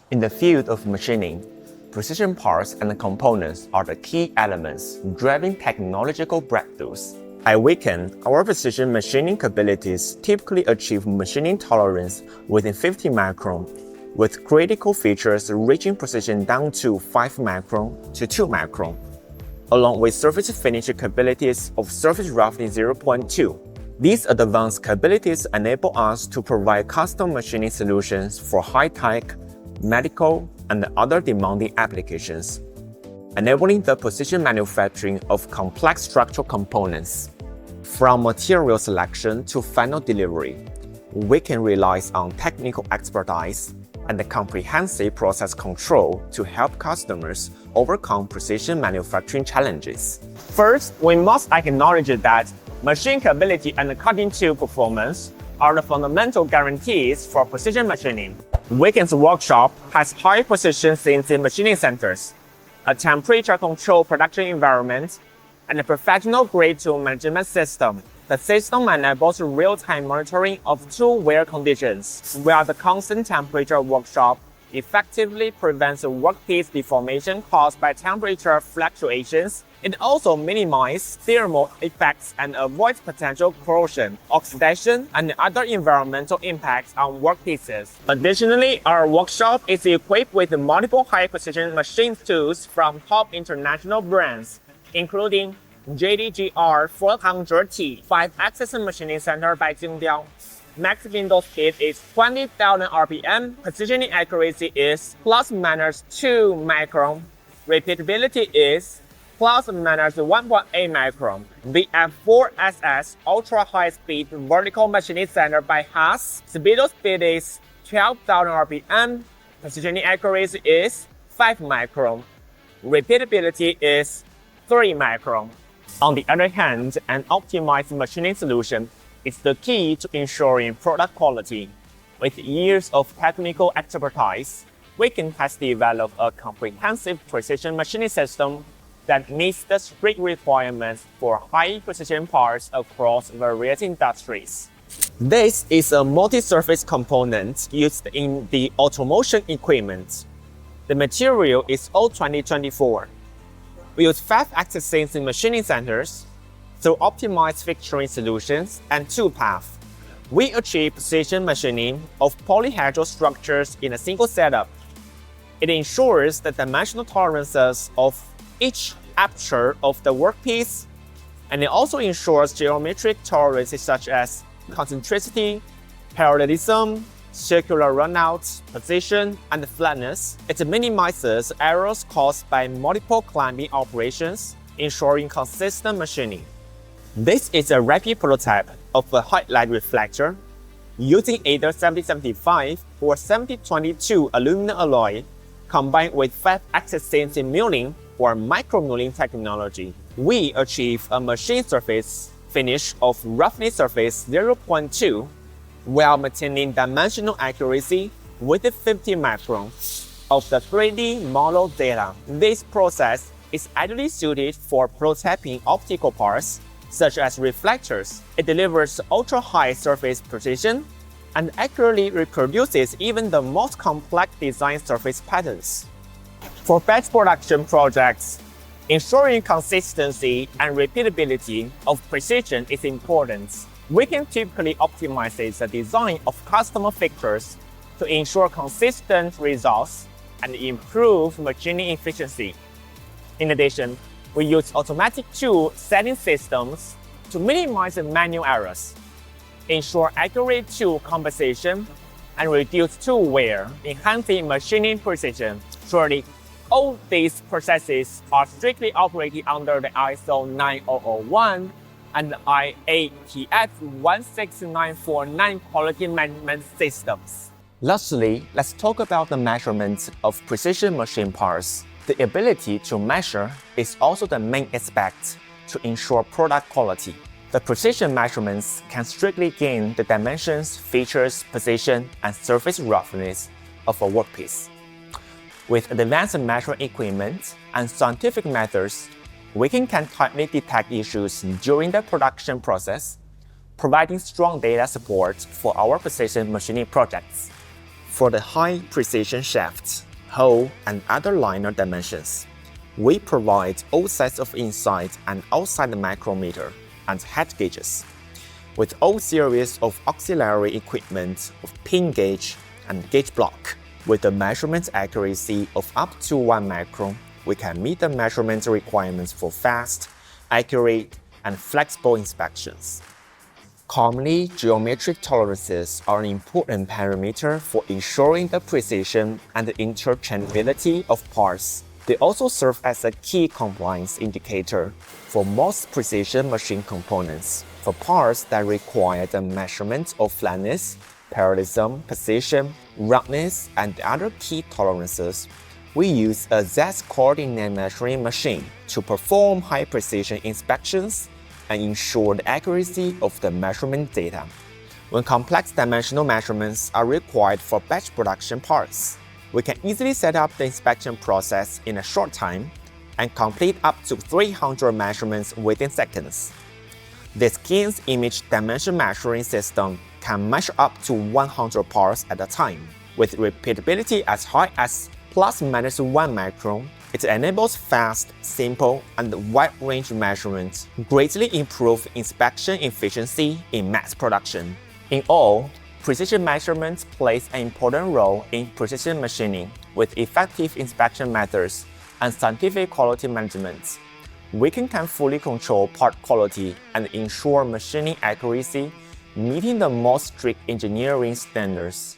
In the field of machining, precision parts and components are the key elements driving technological breakthroughs. At WayKen, our precision machining capabilities typically achieve machining tolerance within 50 micron, with critical features reaching precision down to 5 micron to 2 micron, along with surface finish capabilities of surface roughness 0.2. These advanced capabilities enable us to provide custom machining solutions for high-tech, medical, and other demanding applications, enabling the precision manufacturing of complex structural components. From material selection to final delivery, WayKen relies on technical expertise and the comprehensive process control to help customers overcome precision manufacturing challenges. First, we must acknowledge that machine capability and cutting tool performance are the fundamental guarantees for precision machining. WayKen's workshop has high-precision CNC machining centers, a temperature-controlled production environment, and a professional-grade tool management system. The system enables real-time monitoring of tool wear conditions, while the constant temperature workshop effectively prevents workpiece deformation caused by temperature fluctuations. It also minimizes thermal effects and avoids potential corrosion, oxidation, and other environmental impacts on workpieces. Additionally, our workshop is equipped with multiple high-precision machine tools from top international brands, including JDGR 400T 5-axis machining center by Jingdiao. Max window speed is 20,000 RPM. Precision accuracy is ±2 micron. Repeatability is ±1.8 micron. VF4SS Ultra High Speed Vertical Machining Center by Haas. Speed is 12,000 RPM. Precision accuracy is 5 micron. Repeatability is 3 micron. On the other hand, an optimized machining solution is the key to ensuring product quality. With years of technical expertise, WayKen has developed a comprehensive precision machining system that meets the strict requirements for high-precision parts across various industries. This is a multi-surface component used in the automotive equipment. The material is O2024. We use 5-axis CNC machining centers. Through optimized fixturing solutions and tool path, we achieve precision machining of polyhedral structures in a single setup. It ensures the dimensional tolerances of each aperture of the workpiece, and it also ensures geometric tolerances such as concentricity, parallelism, circular runout, position, and flatness. It minimizes errors caused by multiple clamping operations, ensuring consistent machining. This is a rapid prototype of a highlight reflector using either 7075 or 7022 aluminum alloy combined with 5-axis CNC milling or micromilling technology. We achieve a machine surface finish of roughness surface 0.2 while maintaining dimensional accuracy within 50 micron of the 3D model data. This process is ideally suited for prototyping optical parts such as reflectors. It delivers ultra-high surface precision and accurately reproduces even the most complex design surface patterns. For batch production projects, ensuring consistency and repeatability of precision is important. WayKen typically optimizes the design of customer fixtures to ensure consistent results and improve machining efficiency. In addition, we use automatic tool setting systems to minimize manual errors, ensure accurate tool composition, and reduce tool wear, enhancing machining precision. Surely, all these processes are strictly operated under the ISO 9001 and IATF 16949 quality management systems. Lastly, let's talk about the measurement of precision machine parts. The ability to measure is also the main aspect to ensure product quality. The precision measurements can strictly gain the dimensions, features, position, and surface roughness of a workpiece. With advanced measuring equipment and scientific methods, WayKen can tightly detect issues during the production process, providing strong data support for our precision machining projects. For the high precision shafts, hole, and other liner dimensions, we provide all sets of inside and outside micrometer and head gauges, with all series of auxiliary equipment of pin gauge and gauge block. With a measurement accuracy of up to 1 micron, we can meet the measurement requirements for fast, accurate, and flexible inspections. Commonly, geometric tolerances are an important parameter for ensuring the precision and the interchangeability of parts. They also serve as a key compliance indicator for most precision machine components. For parts that require the measurement of flatness, parallelism, position, roughness, and other key tolerances, we use a Z-coordinate measuring machine to perform high-precision inspections and ensure the accuracy of the measurement data. When complex dimensional measurements are required for batch production parts, we can easily set up the inspection process in a short time and complete up to 300 measurements within seconds. This CNC image dimension measuring system can measure up to 100 parts at a time. With repeatability as high as ±1 micron, it enables fast, simple, and wide-range measurements, greatly improve inspection efficiency in mass production. In all, precision measurements plays an important role in precision machining. With effective inspection methods and scientific quality management, WayKen can fully control part quality and ensure machining accuracy, meeting the most strict engineering standards.